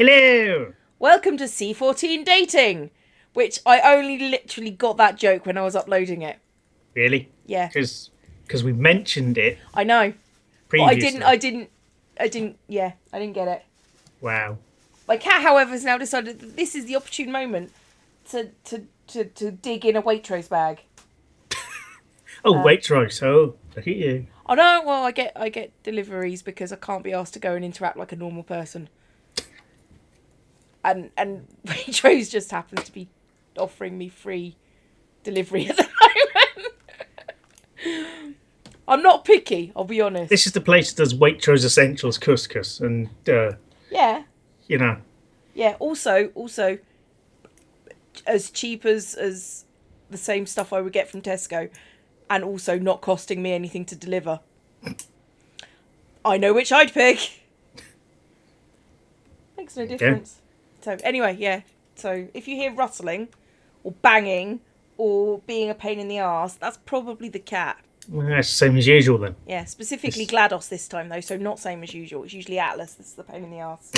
Hello! Welcome to C14 Dating, which I only literally got that joke when I was uploading it. Really? Yeah. Because we mentioned it I know. previously. But I didn't get it. Wow. My cat, however, has now decided that this is the opportune moment to dig in a Waitrose bag. Oh, Waitrose. Oh, look at you. Oh no, well I get deliveries because I can't be asked to go and interact like a normal person. And Waitrose just happens to be offering me free delivery at the moment. I'm not picky, I'll be honest. This is the place that does Waitrose Essentials couscous and, Yeah. you know. Yeah, also, as cheap as the same stuff I would get from Tesco, and also not costing me anything to deliver. I know which I'd pick. Makes no difference. So anyway, yeah. So if you hear rustling, or banging, or being a pain in the arse, that's probably the cat. Well, that's the same as usual then. Yeah, specifically GLaDOS this time though, so not same as usual. It's usually Atlas that's the pain in the arse.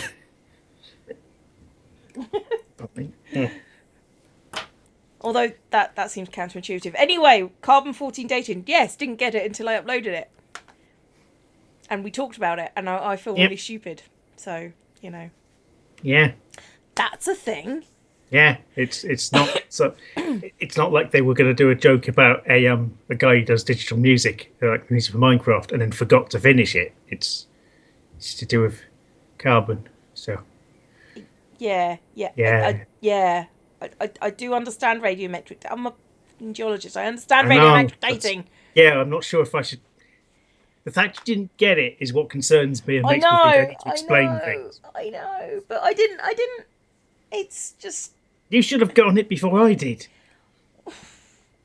Yeah. Although that seems counterintuitive. Anyway, Carbon 14 dating. Yes, didn't get it until I uploaded it. And we talked about it, and I feel really stupid. So, you know. Yeah. That's a thing. Yeah, it's not so. It's not like they were going to do a joke about a guy who does digital music, like music for Minecraft, and then forgot to finish it. It's to do with carbon. So. Yeah. I do understand radiometric. I'm a geologist. I understand radiometric dating. Yeah, I'm not sure if I should. The fact you didn't get it is what concerns me and makes me think I need to explain things. I know, but I didn't. It's just. You should have gotten it before I did.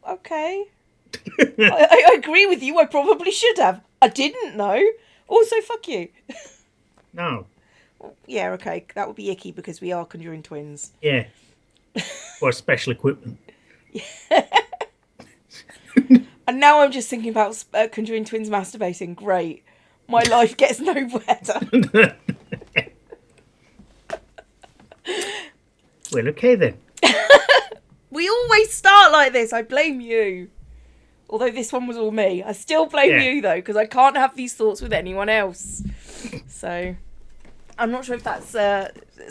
Okay. I agree with you. I probably should have. I didn't know. Also, fuck you. No. Yeah, okay. That would be icky because we are conjuring twins. Yeah. Or special equipment. And now I'm just thinking about conjuring twins masturbating. Great. My life gets no better. Well, okay then. We always start like this. I blame you. Although this one was all me. I still blame you, though, because I can't have these thoughts with anyone else. So, I'm not sure if that's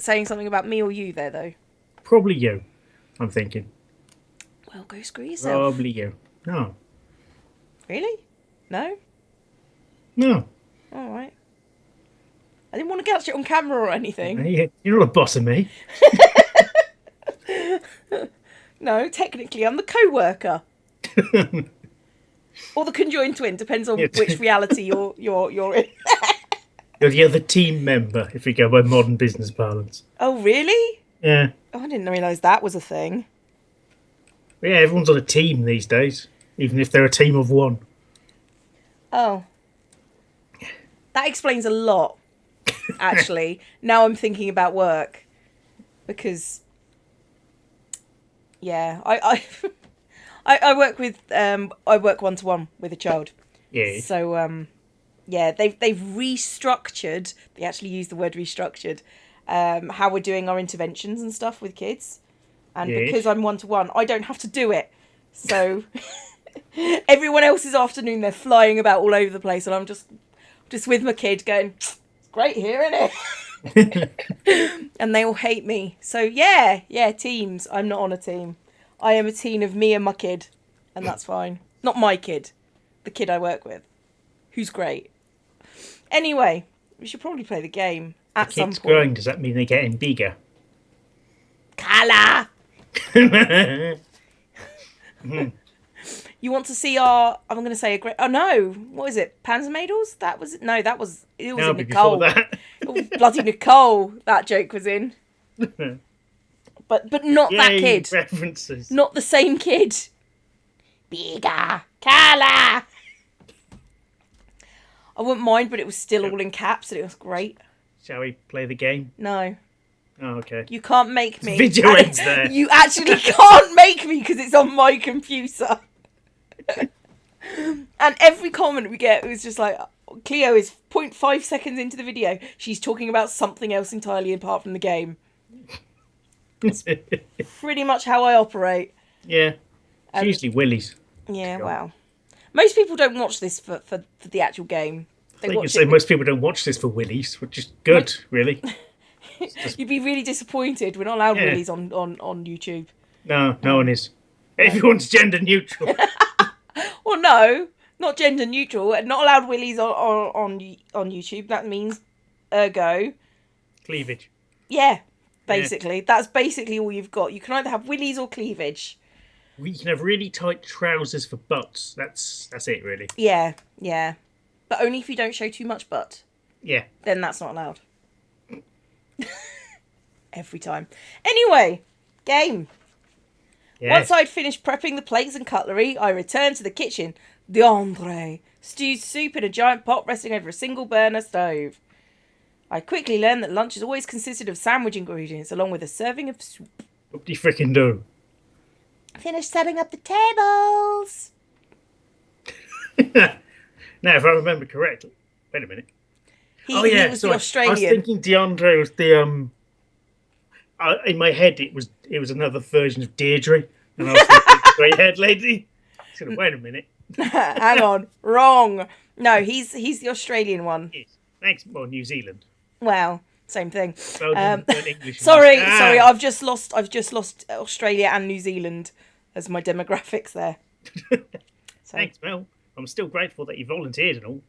saying something about me or you there, though. Probably you, I'm thinking. Well, go screw yourself. Probably you. No. Really? No? No. All right. I didn't want to catch it on camera or anything. You're not a boss of me. No, technically I'm the co-worker. Or the conjoined twin, depends on which reality you're in. You're the other team member, if we go by modern business parlance. Oh, really? Yeah. Oh, I didn't realise that was a thing. But yeah, everyone's on a team these days, even if they're a team of one. Oh. That explains a lot, actually. Now I'm thinking about work. Because, yeah, I work with, I work one-to-one with a child. Yeah. So, yeah, they've restructured, they actually use the word restructured, how we're doing our interventions and stuff with kids. And because I'm one-to-one, I don't have to do it. So everyone else's afternoon, they're flying about all over the place. And I'm just with my kid going, it's great here, isn't it? And they all hate me. So yeah, teams. I'm not on a team. I am a team of me and my kid. And that's fine. Not my kid. The kid I work with. Who's great. Anyway, we should probably play the game at some point. Kids growing, does that mean they're getting bigger? Colour! You want to see our... I'm going to say a great... Oh, no. What is it? Panzermadels? That was... No, that was... It was in Nicole. That. Oh, bloody Nicole. That joke was in. But not that kid. References. Not the same kid. Bigger. Colour! I wouldn't mind, but it was still all in caps and it was great. Shall we play the game? No. Oh, okay. You can't make me. Video ends there. You actually can't make me because it's on my computer. And every comment we get was just like, Cleo is 0.5 seconds into the video. She's talking about something else entirely apart from the game. That's pretty much how I operate. Yeah. It's usually Willy's. Yeah, wow. Most people don't watch this for the actual game. Most people don't watch this for Willy's, which is good, really. You'd be really disappointed. We're not allowed Willy's on YouTube. No, no one is. Everyone's gender neutral. Well, no, not gender neutral. Not allowed Willy's on YouTube. That means, ergo, cleavage. Yeah, basically. That's basically all you've got. You can either have Willy's or cleavage. You can have really tight trousers for butts. That's it, really. Yeah, yeah. But only if you don't show too much butt. Yeah. Then that's not allowed. Every time. Anyway, game. Yeah. Once I'd finished prepping the plates and cutlery, I returned to the kitchen. The entree. Stewed soup in a giant pot resting over a single burner stove. I quickly learned that lunch has always consisted of sandwich ingredients along with a serving of soup. What do you frickin' do? Finished setting up the tables. Now, if I remember correctly. Wait a minute. He was the Australian. I was thinking DeAndre was the in my head it was another version of Deirdre, and I was thinking the grey-haired lady. So, wait a minute. Hang on, wrong. No, he's the Australian one. Yes. Thanks, well, New Zealand. Well, same thing. English sorry, I've just lost Australia and New Zealand as my demographics there. Thanks, Mel. I'm still grateful that you volunteered and all.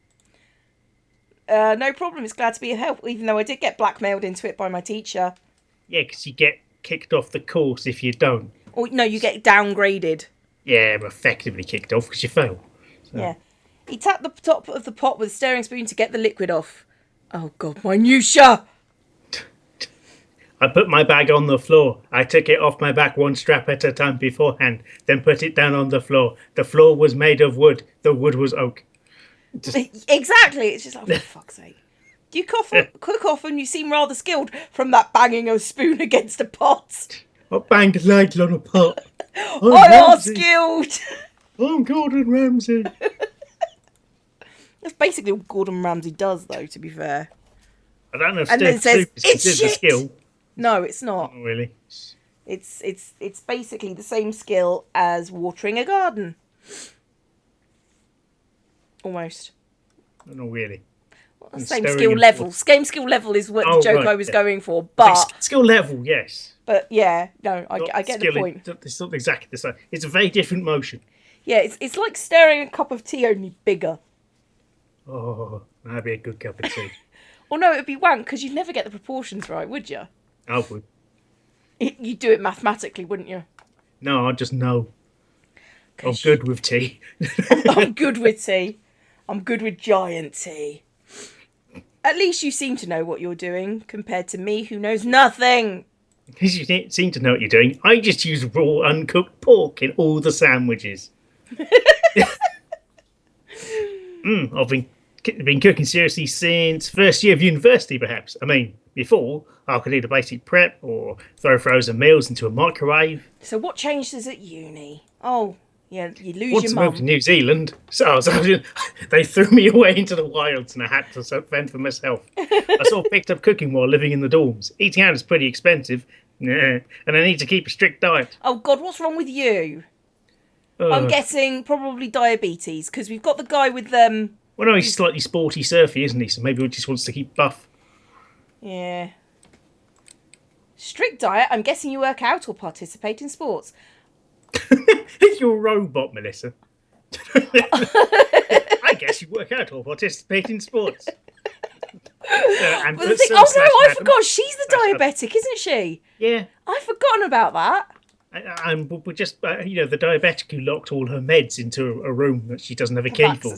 No problem. It's glad to be of help, even though I did get blackmailed into it by my teacher. Yeah, because you get kicked off the course if you don't. Or no, you get downgraded. Yeah, effectively kicked off because you fail. So. Yeah. He tapped the top of the pot with a stirring spoon to get the liquid off. Oh, God, minutiae! I put my bag on the floor. I took it off my back one strap at a time beforehand, then put it down on the floor. The floor was made of wood. The wood was oak. Exactly. It's just like, for fuck's sake. Do you cook often? You seem rather skilled from that banging a spoon against a pot. I banged legs on a pot. I are skilled. I'm Gordon Ramsay. That's basically what Gordon Ramsay does, though, to be fair. I don't know if and then says, it's a skill. No, it's not. Not really. It's basically the same skill as watering a garden. Almost. Not really. Well, same skill level. Same skill level is what the joke I was going for. But skill level, yes. But yeah, no, I get the point. It's not exactly the same. It's a very different motion. Yeah, it's like stirring a cup of tea, only bigger. Oh, that'd be a good cup of tea. Or no, it'd be wank because you'd never get the proportions right, would you? I would. You'd do it mathematically, wouldn't you? No, I just know. I'm good with tea. I'm good with tea. I'm good with giant tea. At least you seem to know what you're doing, compared to me, who knows nothing. Because you seem to know what you're doing. I just use raw, uncooked pork in all the sandwiches. I've been cooking seriously since first year of university, perhaps. I mean, before, I could either basic prep or throw frozen meals into a microwave. So what changed us at uni? Oh, yeah, you lose Once your I mum. moved to New Zealand, they threw me away into the wilds and I had to fend for myself. I sort of picked up cooking while living in the dorms. Eating out is pretty expensive, and I need to keep a strict diet. Oh, God, what's wrong with you? I'm guessing probably diabetes, because we've got the guy with... Well, no, he's slightly sporty, surfy, isn't he? So maybe he just wants to keep buff. Yeah. Strict diet? I'm guessing you work out or participate in sports. You're a robot, Melissa. I guess you work out or participate in sports. I forgot. She's the diabetic, isn't she? Yeah. I've forgotten about that. We're just, the diabetic who locked all her meds into a room that she doesn't have a key for.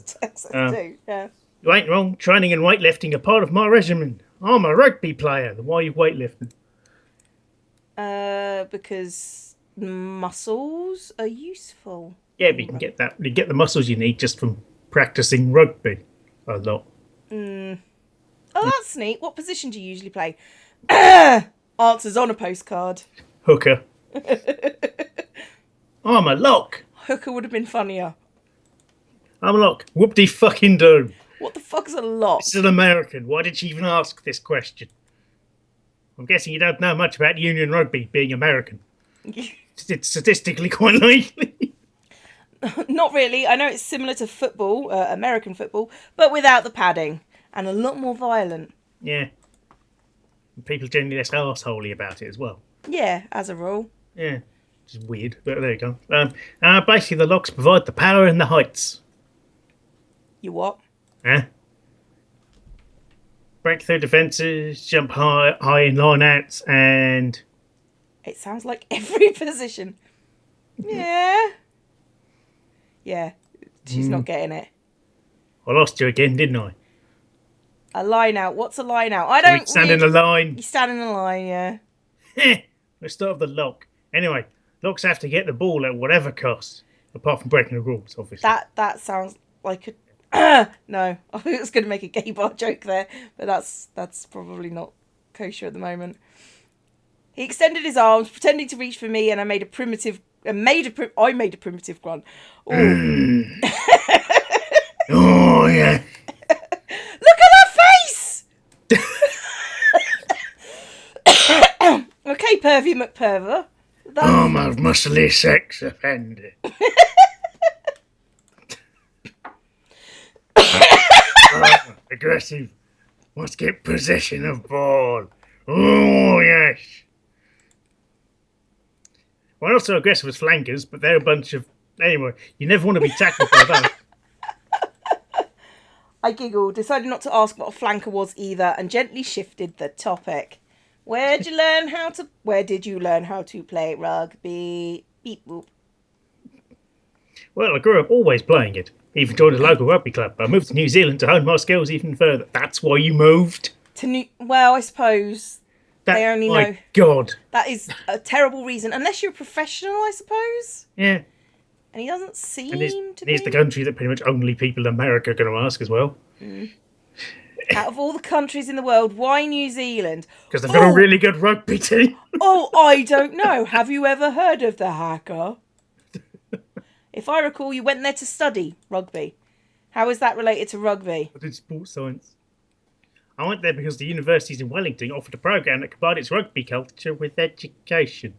Yeah. You ain't wrong. Training and weightlifting are part of my regimen. I'm a rugby player. Then why are you weightlifting? Because muscles are useful. Yeah, but you get the muscles you need just from practicing rugby a lot. Oh, that's neat. What position do you usually play? Answers on a postcard. Hooker. I'm a lock. Hooker would have been funnier. I'm a lock. Whoop-de-fucking-do. What the fuck's a lot? This is an American. Why did she even ask this question? I'm guessing you don't know much about union rugby, being American. It's statistically quite likely. Not really. I know it's similar to football, American football, but without the padding and a lot more violent. Yeah. And people generally less arseholey about it as well. Yeah, as a rule. Yeah. Which is weird, but there you go. Basically, the locks provide the power and the heights. You what? Huh? Break through defences, jump high in line outs, and... It sounds like every position. Yeah. Yeah, she's not getting it. I lost you again, didn't I? A line out. What's a line out? I don't stand in a line. You stand in a line, yeah. Let's start with the lock. Anyway, locks have to get the ball at whatever cost, apart from breaking the rules, obviously. That sounds like a... No, I was going to make a gay bar joke there, but that's probably not kosher at the moment. He extended his arms, pretending to reach for me, and I made a primitive grunt. Ooh. Oh yeah. Look at her face. Okay, pervy McPerver. Oh, my muscly sex offender. Aggressive. Must get possession of ball. Oh, yes. Well, not so aggressive as flankers, but they're a bunch of... Anyway, you never want to be tackled by that. I giggled, decided not to ask what a flanker was either, and gently shifted the topic. Where did you learn how to play rugby? Beep boop. Well, I grew up always playing it. Even joined a local rugby club. I moved to New Zealand to hone my skills even further. That's why you moved? Well, I suppose they only know. My God. That is a terrible reason. Unless you're a professional, I suppose. Yeah. And he doesn't seem to be. It's the country that pretty much only people in America are going to ask as well. Mm. Out of all the countries in the world, why New Zealand? Because they've got a really good rugby team. I don't know. Have you ever heard of the Hacker? If I recall, you went there to study rugby. How is that related to rugby? I did sports science. I went there because the universities in Wellington offered a program that combined its rugby culture with education.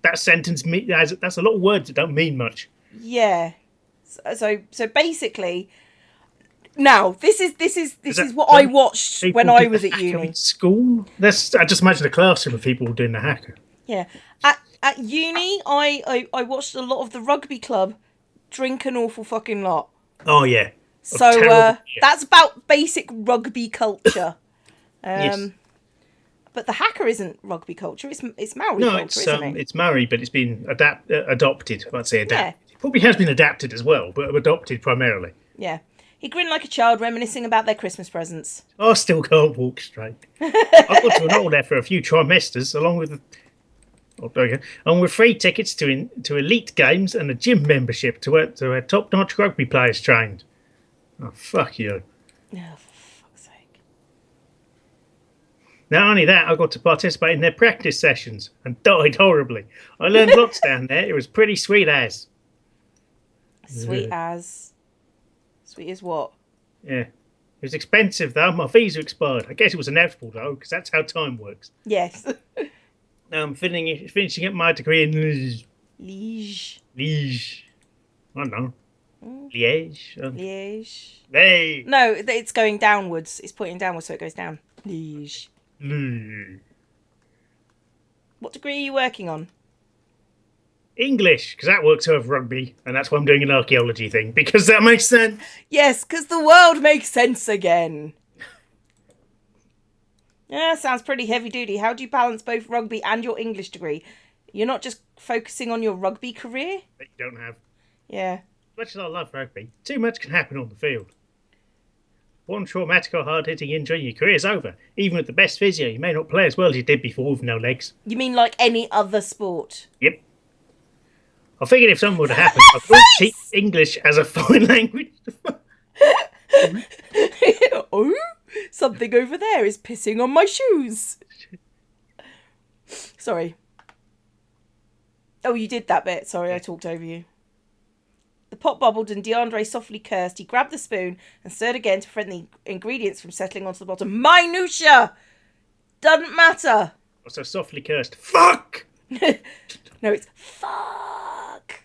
That sentence that's a lot of words that don't mean much. Yeah. So basically, now this is what I watched when I was at uni. School? I just imagine a classroom of people doing the Hacker. Yeah. At uni, I watched a lot of the rugby club drink an awful fucking lot. Oh yeah. So that's about basic rugby culture. Yes. But the Hacker isn't rugby culture. It's Maori culture, isn't it? It's Maori, but it's been adopted. I'd say adapted. Yeah. It probably has been adapted as well, but adopted primarily. Yeah. He grinned like a child, reminiscing about their Christmas presents. I still can't walk straight. I've got to enroll there for a few trimesters, along with free tickets to elite games and a gym membership to where top-notch rugby players trained. Oh, fuck you. Oh, for fuck's sake. Not only that, I got to participate in their practice sessions and died horribly. I learned lots down there. It was pretty sweet as. Sweet as what? Yeah. It was expensive, though. My visa expired. I guess it was inevitable, though, because that's how time works. Yes. Now I'm finishing up my degree in Liège. I don't know. Liège. Liège. Hey. No, it's going downwards. It's pointing downwards, so it goes down. Liège. What degree are you working on? English, because that works over rugby, and that's why I'm doing an archaeology thing, because that makes sense. Yes, because the world makes sense again. Yeah, sounds pretty heavy duty. How do you balance both rugby and your English degree? You're not just focusing on your rugby career? That you don't have. Yeah. As much as I love rugby, too much can happen on the field. One traumatic or hard-hitting injury, your career's over. Even with the best physio, you may not play as well as you did before with no legs. You mean like any other sport? Yep. I figured if something would have happened, I could teach English as a foreign language. Oh, something over there is pissing on my shoes. Sorry. Oh, you did that bit. Sorry, I talked over you. pot bubbled and DeAndre softly cursed. He grabbed the spoon and stirred again to prevent the ingredients from settling onto the bottom. Minutia! Doesn't matter. Also softly cursed. Fuck! No, it's fuck.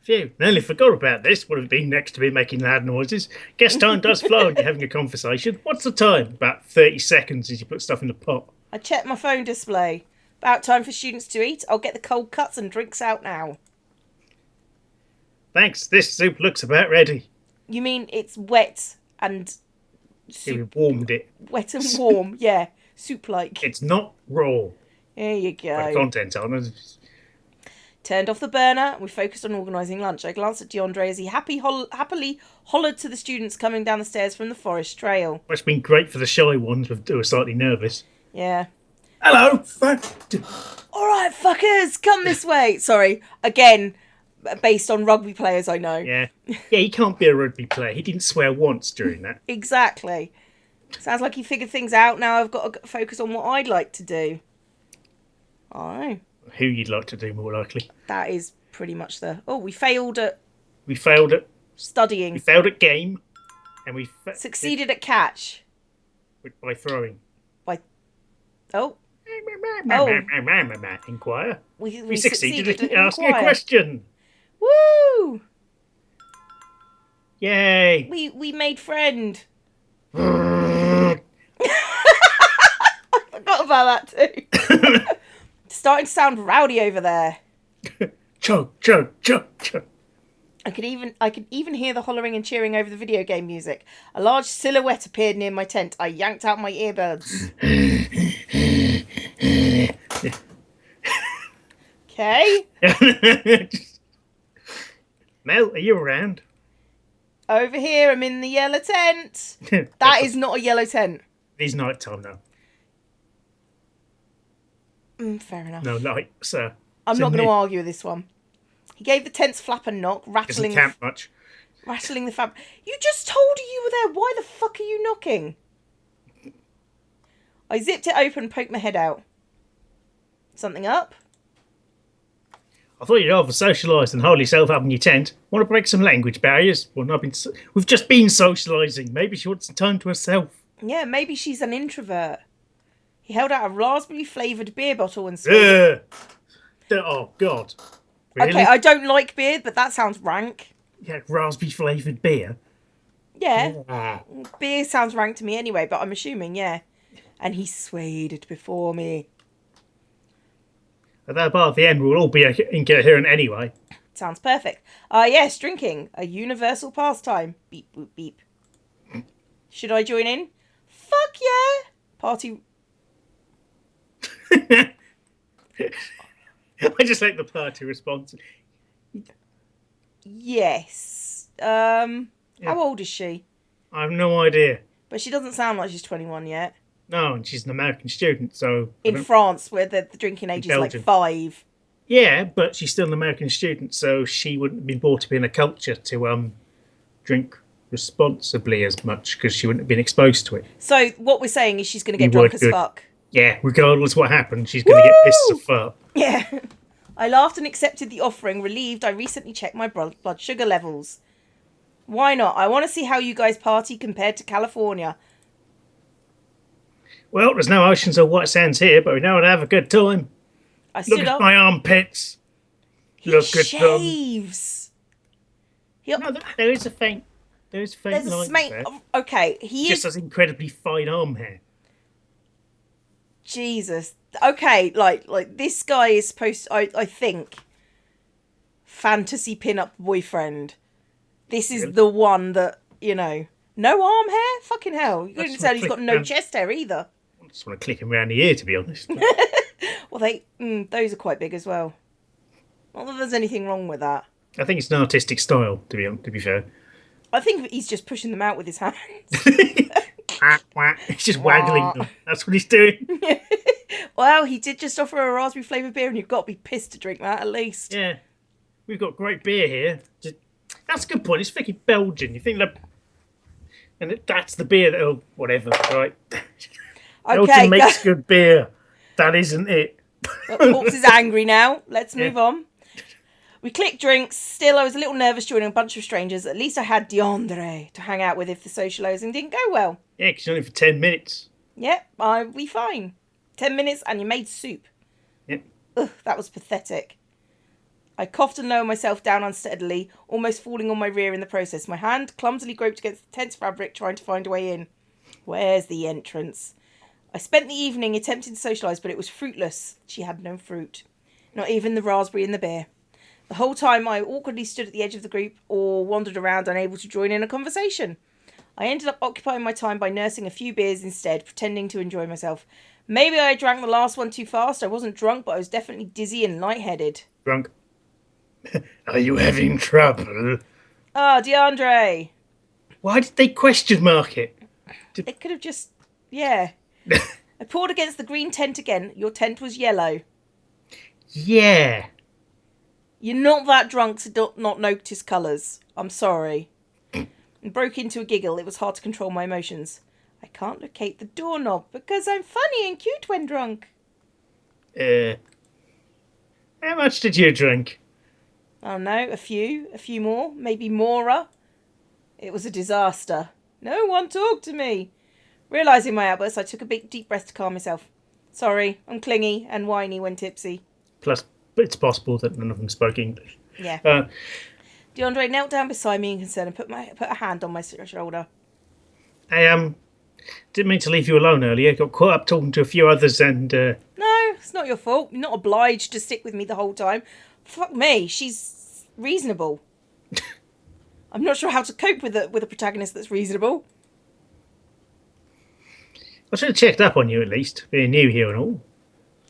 Phew, nearly forgot about this. Would have been next to me making loud noises. Guess time does fly when you're having a conversation. What's the time? About 30 seconds as you put stuff in the pot. I checked my phone display. About time for students to eat. I'll get the cold cuts and drinks out now. Thanks, this soup looks about ready. You mean it's wet and... We warmed it. Wet and warm, yeah. Soup-like. It's not raw. There you go. The contents on it. Turned off the burner and we focused on organising lunch. I glanced at DeAndre as he happily hollered to the students coming down the stairs from the forest trail. It's been great for the shy ones who are slightly nervous. Yeah. Hello! Alright, fuckers, come this way. Sorry, again, based on rugby players I know. Yeah, he can't be a rugby player. He didn't swear once during that. Exactly. Sounds like he figured things out. Now I've got to focus on what I'd like to do. Oh. Who you'd like to do, more likely. That is pretty much the... Oh, we failed at... Studying. We We failed at game. And we... Succeeded at catch. By throwing. Oh. Inquire. We succeeded at asking a question. Woo! Yay! We made friend. I Forgot about that too. Starting to sound rowdy over there. Chug, chug, chug, chug. I could even hear the hollering and cheering over the video game music. A large silhouette appeared near my tent. I yanked out my earbuds. Okay. Mel, are you around? Over here, I'm in the yellow tent. That is not a yellow tent. It's night time now. Fair enough. No light, sir. I'm not going to argue with this one. He gave the tent's flap a knock, rattling rattling the fabric. You just told her you were there. Why the fuck are you knocking? I zipped it open and poked my head out. Something up? I thought you'd rather socialise than hold yourself up in your tent. Want to break some language barriers? Well, we've just been socialising. Maybe she wants some time to herself. Yeah, maybe she's an introvert. He held out a raspberry-flavoured beer bottle and swallowed it. Oh, God. Really? Okay, I don't like beer, but that sounds rank. Yeah, raspberry-flavoured beer? Yeah. Beer sounds rank to me anyway, but I'm assuming, yeah. And he swayed it before me. At that part of the end, we'll all be incoherent anyway. Sounds perfect. Yes, drinking. A universal pastime. Beep, boop, beep. Should I join in? Fuck yeah! Party... I just like the party response. Yes. How old is she? I have no idea. But she doesn't sound like she's 21 yet. No, and she's an American student, so... In France, where the drinking age is like 5. Yeah, but she's still an American student, so she wouldn't have been brought up in a culture to drink responsibly as much, because she wouldn't have been exposed to it. So what we're saying is she's going to get drunk as fuck. Yeah, regardless what happened, she's going to get pissed as fuck. Yeah. I laughed and accepted the offering, relieved I recently checked my blood sugar levels. Why not? I want to see how you guys party compared to California. Well, there's no oceans or white sands here, but we know how to have a good time. Look at my armpits. Look at them. Shaves. No, there is a faint. There's line there. Okay, he just has incredibly fine arm hair. Jesus. Okay, like this guy is supposed to, I think, fantasy pin-up boyfriend. This is the one that, you know, no arm hair? Fucking hell. You couldn't tell he's got no chest hair either. I just want to click him around the ear, to be honest. Well, those are quite big as well. Not that there's anything wrong with that. I think it's an artistic style, to be fair. I think he's just pushing them out with his hands. He's just waggling them. That's what he's doing. Well, he did just offer a raspberry flavoured beer, and you've got to be pissed to drink that at least. Yeah. We've got great beer here. That's a good point. It's fucking Belgian. You think that... And that's the beer that... Oh, whatever, right? Belgium makes good beer. That isn't it. Corpse is angry now. Let's move on. We clicked drinks. Still, I was a little nervous joining a bunch of strangers. At least I had DeAndre to hang out with if the socialising didn't go well. Yeah, because only for 10 minutes. Yep, I'd be fine. 10 minutes and you made soup. Yep. Ugh, that was pathetic. I coughed and lowered myself down unsteadily, almost falling on my rear in the process. My hand clumsily groped against the tent's fabric, trying to find a way in. Where's the entrance? I spent the evening attempting to socialise, but it was fruitless. She had no fruit. Not even the raspberry in the beer. The whole time I awkwardly stood at the edge of the group or wandered around unable to join in a conversation. I ended up occupying my time by nursing a few beers instead, pretending to enjoy myself. Maybe I drank the last one too fast. I wasn't drunk, but I was definitely dizzy and lightheaded. Drunk. Are you having trouble? Ah, DeAndre. Why did they question mark it? It could have just... Yeah. I poured against the green tent again. Your tent was yellow. Yeah. You're not that drunk to not notice colours. I'm sorry. And broke into a giggle. It was hard to control my emotions. I can't locate the doorknob because I'm funny and cute when drunk. How much did you drink? Oh no, a few more, maybe more. It was a disaster. No one talked to me. Realising my outburst, I took a big deep breath to calm myself. Sorry, I'm clingy and whiny when tipsy. Plus, it's possible that none of them spoke English. Yeah. DeAndre knelt down beside me in concern and put a hand on my shoulder. I didn't mean to leave you alone earlier. Got caught up talking to a few others and... No, it's not your fault. You're not obliged to stick with me the whole time. Fuck me, she's reasonable. I'm not sure how to cope with a protagonist that's reasonable. I should have checked up on you at least, being new here and all.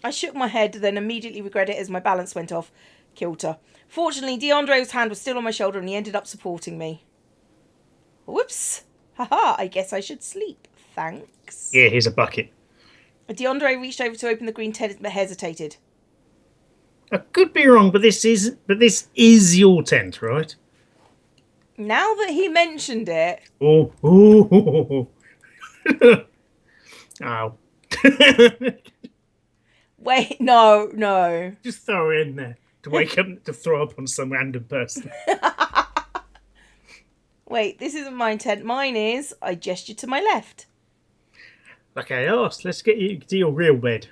I shook my head, then immediately regretted it as my balance went off kilter. Fortunately, DeAndre's hand was still on my shoulder and he ended up supporting me. Whoops. Haha, I guess I should sleep. Thanks. Yeah, here's a bucket. DeAndre reached over to open the green tent but hesitated. I could be wrong, but this is your tent, right? Now that he mentioned it... Oh. Ow. Wait, no. Just throw it in there to wake up, to throw up on some random person. Wait, this isn't my tent. Mine is... I gestured to my left. Like I asked, let's get you to your real bed.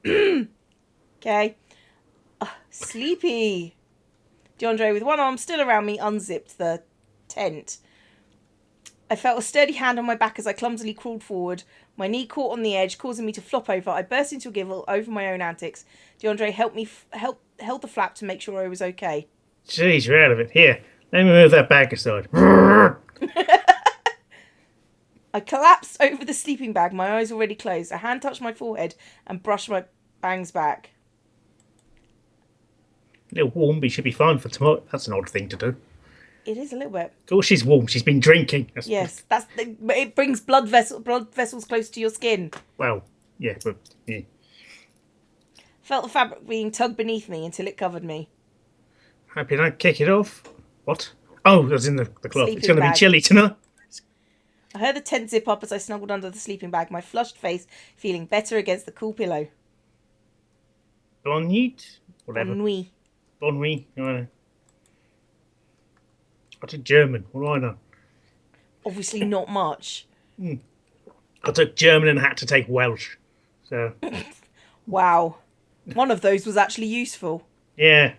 Okay. Sleepy. DeAndre, with one arm still around me, unzipped the tent. I felt a sturdy hand on my back as I clumsily crawled forward. My knee caught on the edge, causing me to flop over. I burst into a giggle over my own antics. DeAndre helped me held the flap to make sure I was okay. Jeez, you're out of it. Here, let me move that bag aside. I collapsed over the sleeping bag, my eyes already closed. A hand touched my forehead and brushed my bangs back. A little warm, but you should be fine for tomorrow. That's an odd thing to do. It is a little bit. Oh, she's warm. She's been drinking. Yes, it brings blood vessels close to your skin. Well, yeah, but yeah. Felt the fabric being tugged beneath me until it covered me. Hope you don't kick it off. What? Oh, that's in the cloth. Sleeping It's going to be bag. chilly tonight. I heard the tent zip up as I snuggled under the sleeping bag, my flushed face feeling better against the cool pillow. Bon nuit? Whatever. Bonne nuit. Bon nuit. I did German. What do I know? Obviously not much. I took German and had to take Welsh. So, Wow. One of those was actually useful. yeah.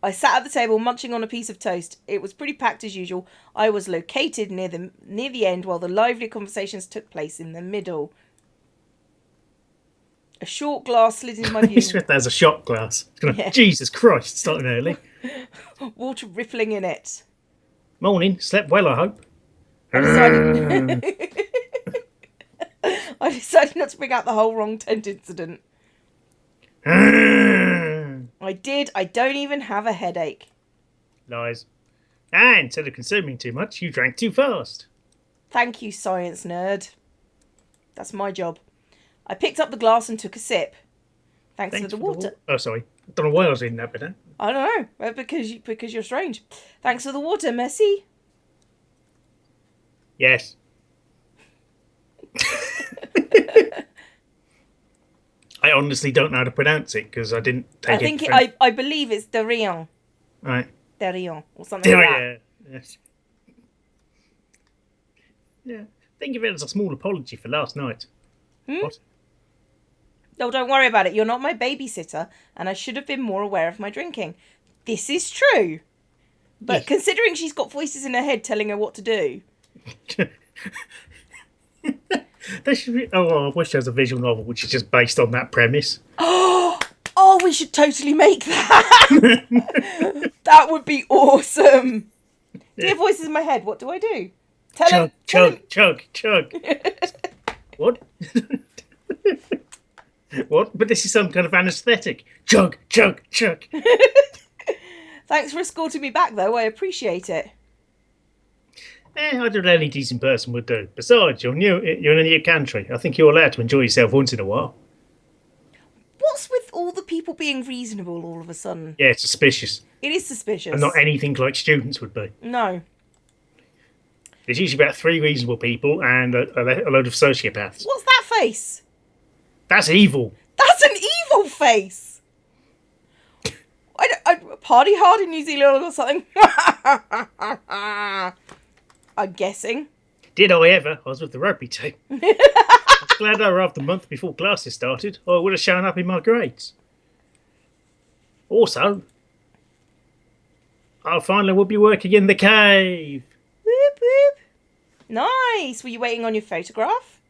I sat at the table munching on a piece of toast. It was pretty packed as usual. I was located near the end while the lively conversations took place in the middle. A short glass slid into my view. There's a shot glass. It's gonna, Jesus Christ, starting early. Water rippling in it. Morning. Slept well, I hope. I decided not to bring out the whole wrong tent incident. I did. I don't even have a headache. Lies. And instead of consuming too much, you drank too fast. Thank you, science nerd. That's my job. I picked up the glass and took a sip. Thanks for the water. Oh, sorry. I don't know why I was reading that bit. I don't know. Because you're strange. Thanks for the water, Messi. Yes. I honestly don't know how to pronounce it because I didn't take it. I believe it's Darion. Right. Darion or something like that. Yes. Yeah. Think of it as a small apology for last night. What? Oh, don't worry about it. You're not my babysitter, and I should have been more aware of my drinking. This is true. But considering she's got voices in her head telling her what to do. There should be, I wish there was a visual novel which is just based on that premise. Oh, we should totally make that. That would be awesome. Dear voices in my head, what do I do? Chug, chug. What? What? But this is some kind of anaesthetic. Chug. Thanks for escorting me back, though. I appreciate it. I don't know any decent person would do. Besides, you're in a new country. I think you're allowed to enjoy yourself once in a while. What's with all the people being reasonable all of a sudden? Yeah, it's suspicious. It is suspicious. And not anything like students would be. No. There's usually about 3 reasonable people and a load of sociopaths. What's that face? That's evil. That's an evil face. I party hard in New Zealand or something. I'm guessing. Did I ever? I was with the rugby team. I was glad I arrived a month before classes started, or I would have shown up in my grades. Also, I finally will be working in the cave. Whoop, whoop. Nice. Were you waiting on your photograph?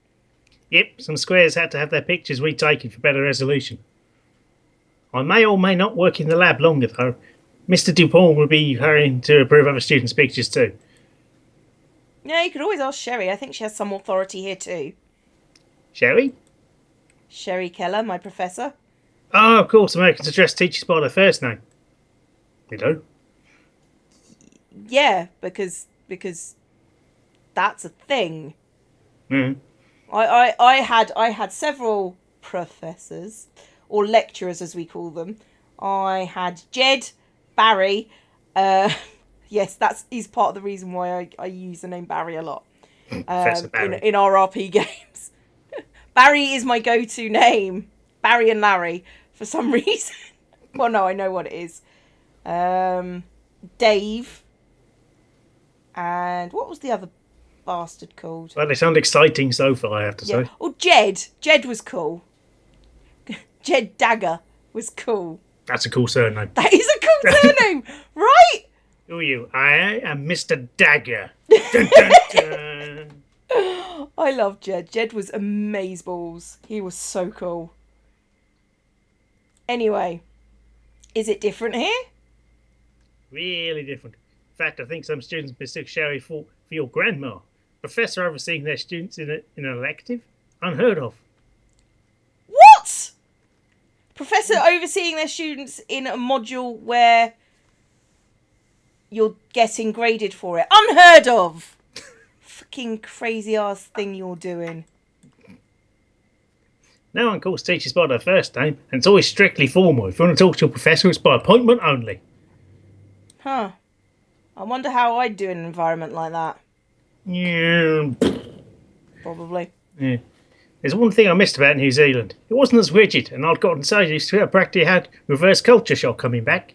Yep, some squares had to have their pictures retaken for better resolution. I may or may not work in the lab longer, though. Mr. Dupont will be hurrying to approve other students' pictures, too. Yeah, you could always ask Sherry. I think she has some authority here, too. Sherry? Sherry Keller, my professor. Oh, of course, Americans address teachers by their first name. They do? Yeah, because that's a thing. Mm. I had several professors, or lecturers as we call them. I had Jed, Barry. Yes, he's part of the reason why I use the name Barry a lot. Barry. In RRP games. Barry is my go-to name. Barry and Larry, for some reason. Well, no, I know what it is. Dave. And what was the other bastard called? Well, they sound exciting so far, I have to say. Oh, Jed. Jed was cool. Jed Dagger was cool. That's a cool surname. That is a cool surname, right? Who are you? I am Mr. Dagger. Dun, dun, dun. I love Jed. Jed was amazeballs. He was so cool. Anyway, is it different here? Really different. In fact, I think some students mistook Sherry for your grandma. Professor overseeing their students in an elective? Unheard of. What? Professor overseeing their students in a module where you're getting graded for it. Unheard of. Fucking crazy ass thing you're doing. No one calls teachers by their first name, and it's always strictly formal. If you want to talk to your professor, it's by appointment only. Huh. I wonder how I'd do in an environment like that. Yeah. Probably. Yeah. There's one thing I missed about New Zealand. It wasn't as rigid, and I'd gotten so used to it I practically had reverse culture shock coming back.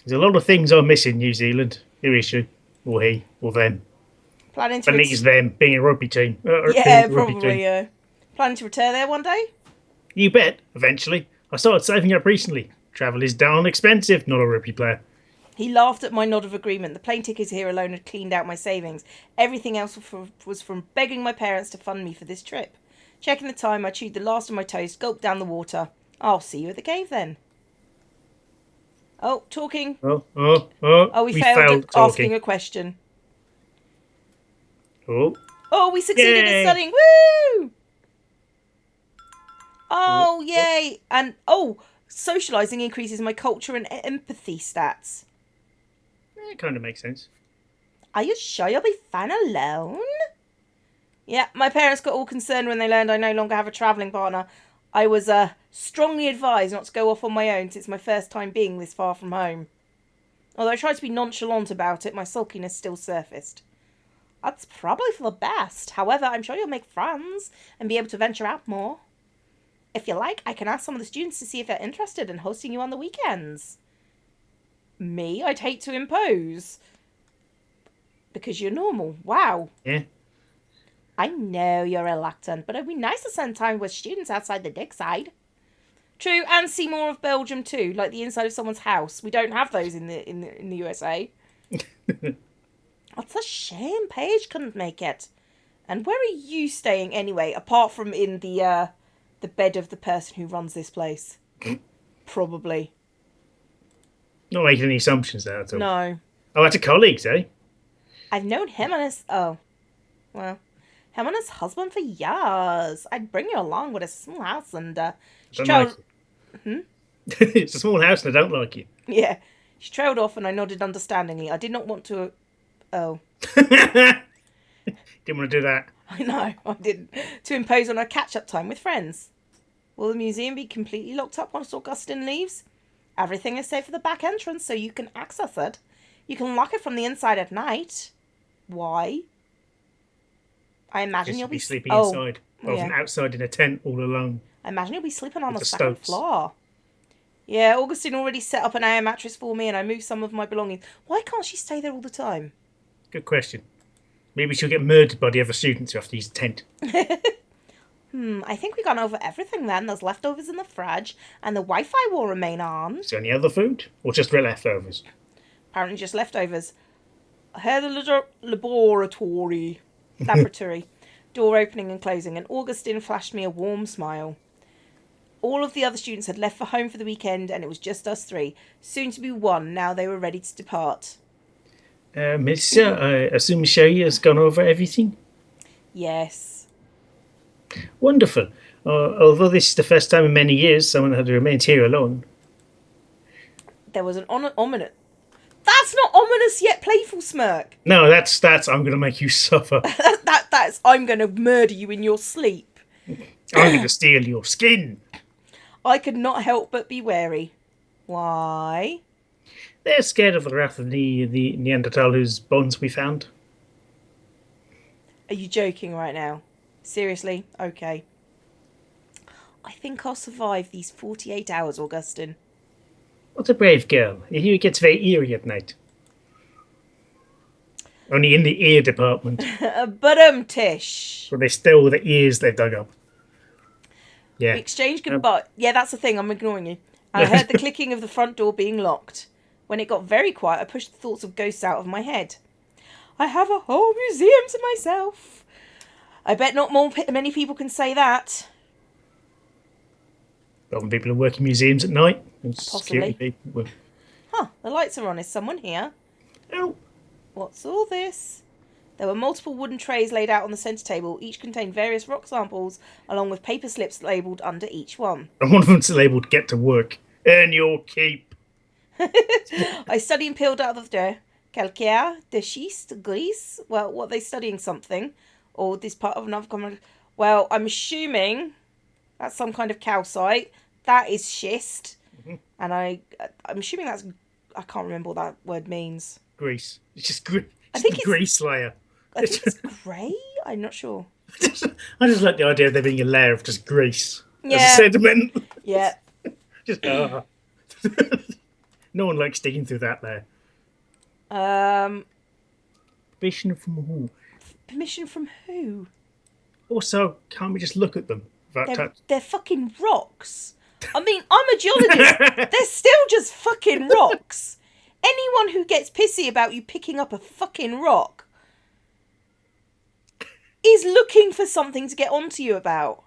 There's a lot of things I miss in New Zealand. Who is she? Or he? Or them? Planning to... I think it's them, being a rugby team. Yeah, probably, yeah. Planning to retire there one day? You bet, eventually. I started saving up recently. Travel is darn expensive, not a rugby player. He laughed at my nod of agreement. The plane ticket here alone had cleaned out my savings. Everything else was from begging my parents to fund me for this trip. Checking the time, I chewed the last of my toast, gulped down the water. I'll see you at the cave then. Oh, talking. Oh, we failed at asking a question. Oh, we succeeded in studying. Woo! Oh, yay. And, socialising increases my culture and empathy stats. That kind of makes sense. Are you sure you'll be fine alone? Yeah, my parents got all concerned when they learned I no longer have a travelling partner. I was strongly advised not to go off on my own since my first time being this far from home. Although I tried to be nonchalant about it, my sulkiness still surfaced. That's probably for the best. However, I'm sure you'll make friends and be able to venture out more. If you like, I can ask some of the students to see if they're interested in hosting you on the weekends. Me? I'd hate to impose. Because you're normal. Wow. Yeah. I know you're reluctant, but it'd be nice to spend time with students outside the dig side. True, and see more of Belgium too, like the inside of someone's house. We don't have those in the USA. It's a shame Paige couldn't make it. And where are you staying anyway, apart from in the bed of the person who runs this place? Probably. Not making any assumptions there at all. No. Oh, that's a colleague, eh? I've known him and his... Oh. Well, him and his husband for years. I'd bring you along with a small house and... Don't like you. It's a small house and I don't like you. Yeah. She trailed off and I nodded understandingly. I did not want to... Oh. Didn't want to do that. I know, I didn't. To impose on our catch-up time with friends. Will the museum be completely locked up once Augustine leaves? Everything is safe for the back entrance so you can access it. You can lock it from the inside at night. Why? I imagine you'll be sleeping inside. Oh, yeah. Outside in a tent all alone. I imagine you'll be sleeping on the second Stokes. floor. Yeah, Augustine already set up an air mattress for me and I moved some of my belongings. Why can't she stay there all the time? Good question. Maybe she'll get murdered by the other students who have to use the tent. I think we gone over everything then. There's leftovers in the fridge and the Wi-Fi will remain on. Is there any other food? Or just leftovers? Apparently just leftovers. I heard the laboratory. Door opening and closing, and Augustine flashed me a warm smile. All of the other students had left for home for the weekend, and it was just us three. Soon to be one, now they were ready to depart. Mister, I assume Sherry has gone over everything? Yes. Wonderful. Although this is the first time in many years someone had remained here alone. There was an ominous... That's not ominous yet playful smirk. No, that's I'm going to make you suffer. That's I'm going to murder you in your sleep. I'm going to steal your skin. I could not help but be wary. Why? They're scared of the wrath of the Neanderthal whose bones we found. Are you joking right now? Seriously? Okay. I think I'll survive these 48 hours, Augustine. What a brave girl. You hear it gets very eerie at night. Only in the ear department. Tish. So they stole the ears they've dug up. Yeah. We exchanged goodbye. Yeah, that's the thing. I'm ignoring you. And I heard the clicking of the front door being locked. When it got very quiet, I pushed the thoughts of ghosts out of my head. I have a whole museum to myself. I bet not many people can say that. Well, when people are working museums at night. Possibly. People. Huh, the lights are on. Is someone here? Oh. What's all this? There were multiple wooden trays laid out on the centre table. Each contained various rock samples, along with paper slips labelled under each one. And one of them's labelled "Get to Work. Earn your keep." I studied and peeled out of the door. Calcaire, de schiste, gris. Well, what are they studying? Something? Or this part of another common... Well, I'm assuming that's some kind of calcite. That is schist. Mm-hmm. And I'm assuming that's... I can't remember what that word means. Grease. It's just grease. I think it's... grease layer. I think it's grey? I'm not sure. I just like the idea of there being a layer of just grease. Yeah. As a sediment. Yeah. Just, no one likes digging through that layer. Permission from who? Permission from who? Also, can't we just look at them? They're fucking rocks. I mean, I'm a geologist. They're still just fucking rocks. Anyone who gets pissy about you picking up a fucking rock is looking for something to get onto you about.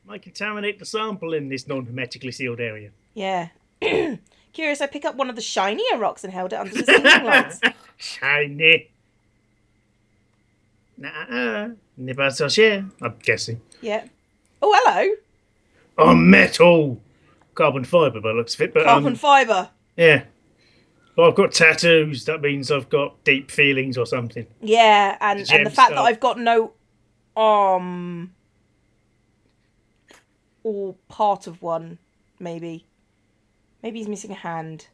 Might contaminate the sample in this non-hermetically sealed area. Yeah. Curious, I pick up one of the shinier rocks and held it under the ceiling lights. Shiny. N'est pas so cher, I'm guessing. Yeah. Oh, hello. Oh, metal. Carbon fibre by the looks of it. But, carbon fibre. Yeah. Well, I've got tattoos. That means I've got deep feelings or something. Yeah, and the fact that I've got no arm or part of one, maybe. Maybe he's missing a hand.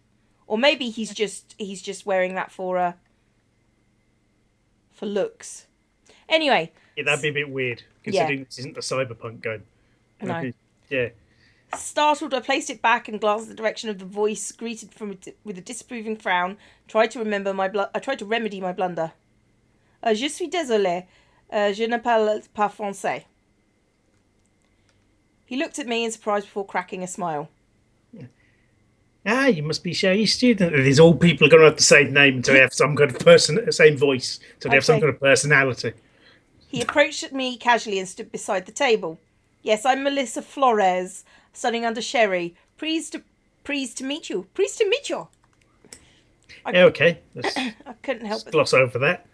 Or maybe he's just wearing that for looks. Anyway. Yeah, that'd be a bit weird, considering this isn't the cyberpunk game. No. Yeah. Startled, I placed it back and glanced in the direction of the voice, greeted with a disapproving frown. I tried to remedy my blunder. Je suis désolé. Je ne parle pas français. He looked at me in surprise before cracking a smile. Ah, you must be Shaggy's student. These all people are going to have the same name until they have some kind of same voice, so they have some kind of personality. He approached me casually and stood beside the table. Yes, I'm Melissa Flores, studying under Sherry. Pleased to meet you. Pleased to meet you. Okay. I couldn't help but gloss over that.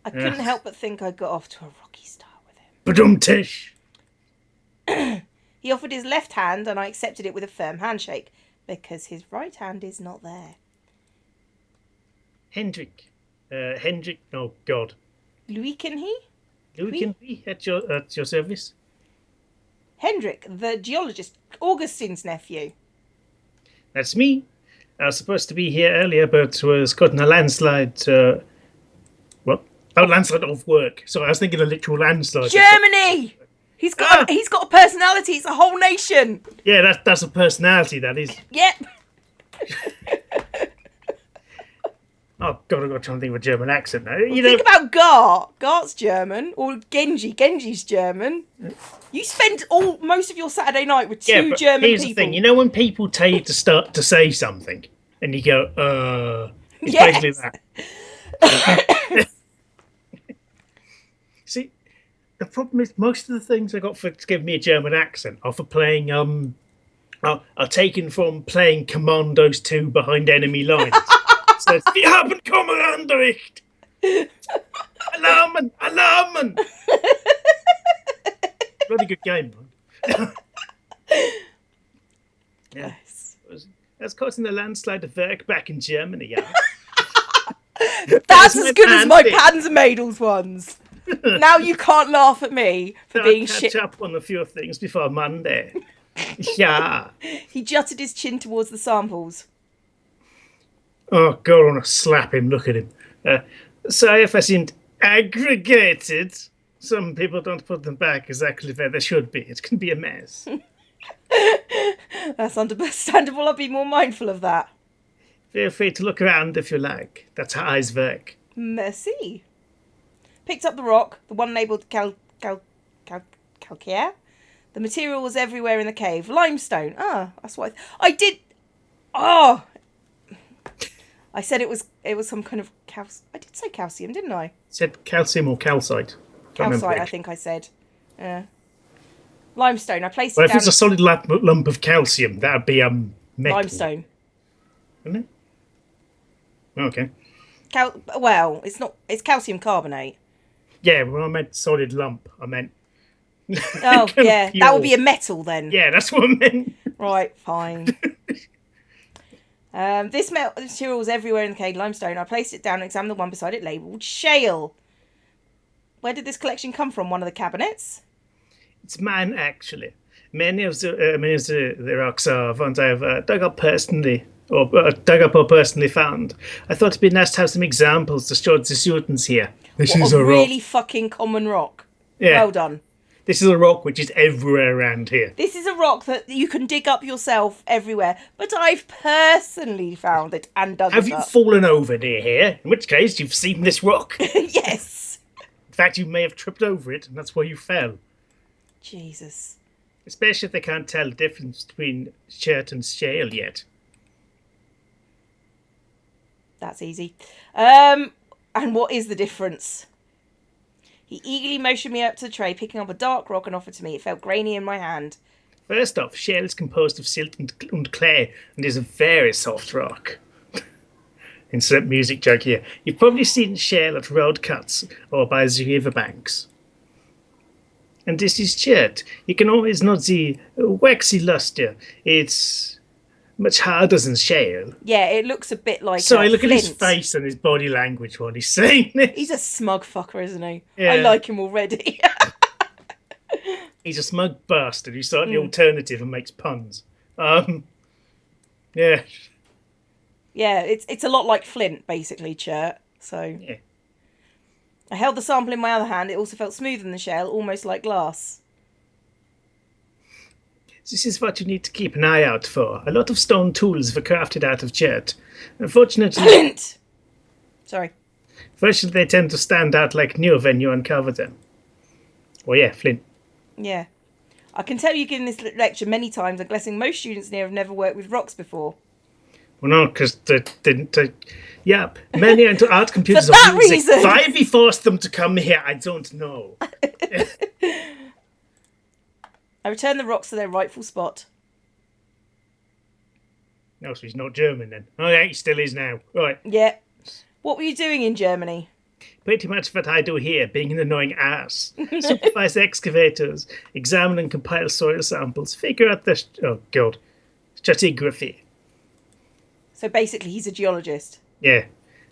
I couldn't help but think I got off to a rocky start with him. Badum-tish. He offered his left hand and I accepted it with a firm handshake, because his right hand is not there. Hendrik, oh God. Louis can he? Louis can he at your service? Hendrik, the geologist, Augustine's nephew. That's me. I was supposed to be here earlier, but was caught in a landslide. What? Oh, landslide of work. Sorry, I was thinking a literal landslide. Germany! He's got a personality. It's a whole nation. Yeah, that's a personality, that is. Yep. Oh, God, I've got to try and think of a German accent now. Think about Gart. Gart's German. Or Genji. Genji's German. You spend most of your Saturday night with two German here's people. The thing. You know when people tell you to start to say something and you go, It's basically that. See, the problem is most of the things I got to give me a German accent are for playing, are taken from playing Commandos 2 behind enemy lines. So it's, wir haben Kommandoricht. Alarmen, Alarmen. Bloody good game, man. Yeah. Yes. That's causing the landslide of Werk back in Germany, yeah. That's as good as my Panzermädels ones. Now you can't laugh at me for being shit. Catch up on a few things before Monday. Yeah. He jutted his chin towards the samples. Oh, God, I want to slap him. Look at him. Sorry if I seemed aggregated. Some people don't put them back exactly where they should be. It can be a mess. That's understandable. I'll be more mindful of that. Feel free to look around if you like. That's how eyes work. Merci. Picked up the rock, the one labelled calcaire. The material was everywhere in the cave. Limestone. Ah, that's what I did. Oh, I said it was some kind of I did say calcium, didn't I? Said calcium or calcite. Calcite, I think I said. Yeah. Limestone. I placed it down. If it's a solid lump of calcium, that would be metal. Limestone. Isn't it? Okay. Well, it's not. It's calcium carbonate. Yeah, when I meant solid lump, I meant. Oh yeah, pure. That would be a metal then. Yeah, that's what I meant. Right, fine. This material was everywhere in the cave. Limestone. I placed it down and examined the one beside it labelled shale. Where did this collection come from? One of the cabinets? It's mine, actually. Many of the rocks are ones I've dug up personally, or personally found. I thought it'd be nice to have some examples to show the students here. This is a really fucking common rock. Yeah. Well done. This is a rock which is everywhere around here. This is a rock that you can dig up yourself everywhere, but I've personally found it and dug it up. Have you fallen over near here? In which case, you've seen this rock. Yes. In fact, you may have tripped over it, and that's why you fell. Jesus. Especially if they can't tell the difference between chert and shale yet. That's easy. And what is the difference? He eagerly motioned me up to the tray, picking up a dark rock and offered to me. It felt grainy in my hand. First off, shale is composed of silt and clay and is a very soft rock. Insert music joke here. You've probably seen shale at road cuts or by the riverbanks. And this is chert. You can always note the waxy luster. It's much harder than shale. Yeah, it looks a bit like Sorry, look flint. at his face and his body language while he's saying this. He's a smug fucker, isn't he? Yeah. I like him already. He's a smug bastard who's slightly alternative and makes puns. Yeah. Yeah, it's a lot like flint, basically, chert. So yeah. I held the sample in my other hand. It also felt smoother than the shell, almost like glass. This is what you need to keep an eye out for. A lot of stone tools were crafted out of chert. Unfortunately, Flint! Sorry. They tend to stand out like new when you uncover them. Well, yeah, flint. Yeah. I can tell you've given this lecture many times. I'm guessing most students here have never worked with rocks before. Well, no, because they didn't. Yeah, many art computers For that reason. Why we forced them to come here, I don't know. I return the rocks to their rightful spot. No, so he's not German then. Oh, yeah, he still is now. Right. Yeah. What were you doing in Germany? Pretty much what I do here, being an annoying ass. Supervise excavators, examine and compile soil samples, figure out the... stratigraphy. So basically, he's a geologist. Yeah.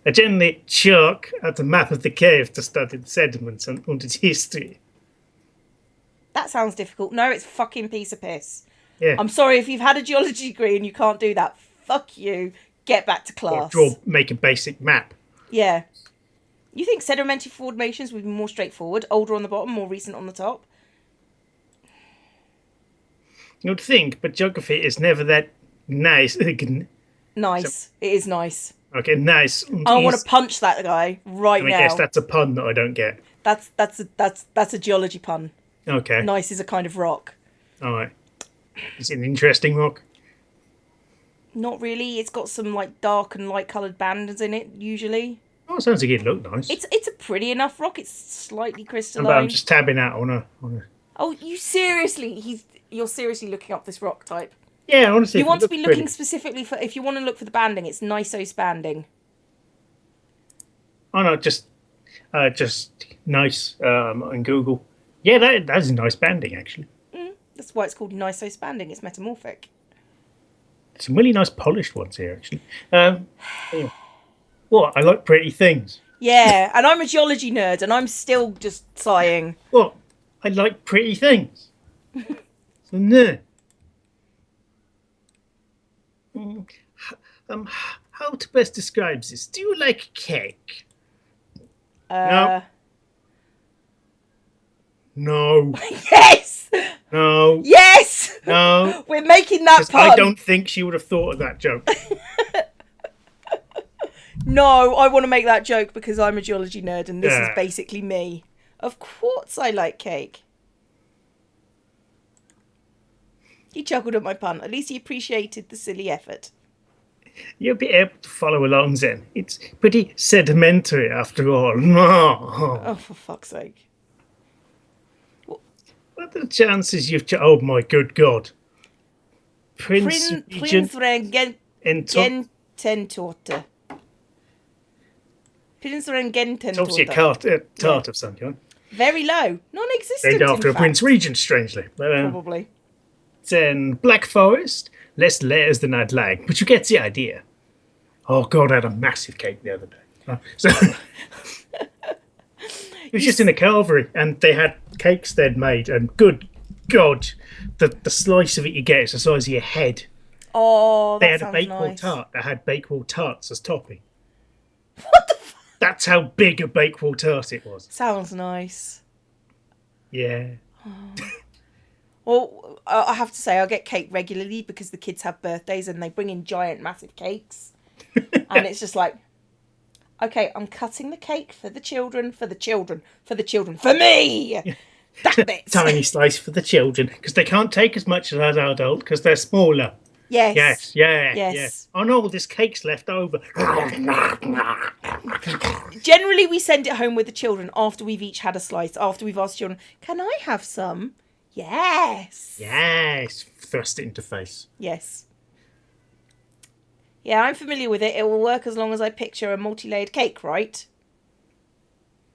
I generally chalk out a map of the cave to study the sediments and its history. That sounds difficult. No, it's a fucking piece of piss. Yeah. I'm sorry if you've had a geology degree and you can't do that. Fuck you. Get back to class. Or make a basic map. Yeah. You think sedimentary formations would be more straightforward? Older on the bottom, more recent on the top? You would think, but geography is never that nice. Nice. It is nice. Okay, nice. I want to punch that guy right now. I guess that's a pun that I don't get. That's a geology pun. Okay. Nice is a kind of rock. All right. Is it an interesting rock? Not really. It's got some like dark and light coloured bands in it usually. Oh, it sounds like it looked nice. It's a pretty enough rock. It's slightly crystalline. But I'm just tabbing out on a. Oh, you're seriously looking up this rock type. Yeah, honestly. You want to be looking specifically for, if you want to look for the banding, it's Nisos banding. Oh no, just nice on Google. Yeah, that's a nice banding actually. That's why it's called Nisos banding. It's metamorphic. Some really nice polished ones here actually. Yeah. What? I like pretty things. Yeah, and I'm a geology nerd, and I'm still just sighing. What? I like pretty things. So no. How to best describe this? Do you like cake? No. No. Yes. No. Yes. No. We're making that pun. I don't think she would have thought of that joke. No, I want to make that joke because I'm a geology nerd, and this is basically me. Of course I like cake. He chuckled at my pun. At least he appreciated the silly effort. You'll be able to follow along then. It's pretty sedimentary after all. No. Oh, for fuck's sake. What are the chances you've... Oh, my good God. Prince Rengententorte. Prince Rengententorte. It's obviously a tart of some kind. Very low. Non-existent, named after a Prince Regent, strangely. But, probably. Then Black Forest. Less layers than I'd like, but you get the idea. Oh, God, I had a massive cake the other day. It was just in a Calvary, and they had cakes they'd made, and good God, the slice of it you get is the size of your head. Oh, that They had a Bakewell tart that had Bakewell tarts as topping. What the fuck? That's how big a Bakewell tart it was. Sounds nice. Yeah. Well, I have to say, I get cake regularly because the kids have birthdays and they bring in giant, massive cakes. And it's just like, okay, I'm cutting the cake for the children, for me! Damn it! Tiny slice for the children, because they can't take as much as an adult because they're smaller. Yes. Yes. Oh no, this cake's left over. Generally, we send it home with the children after we've each had a slice, after we've asked children, can I have some? Yes. Thrust it into face. Yes. Yeah, I'm familiar with it. It will work as long as I picture a multi-layered cake, right?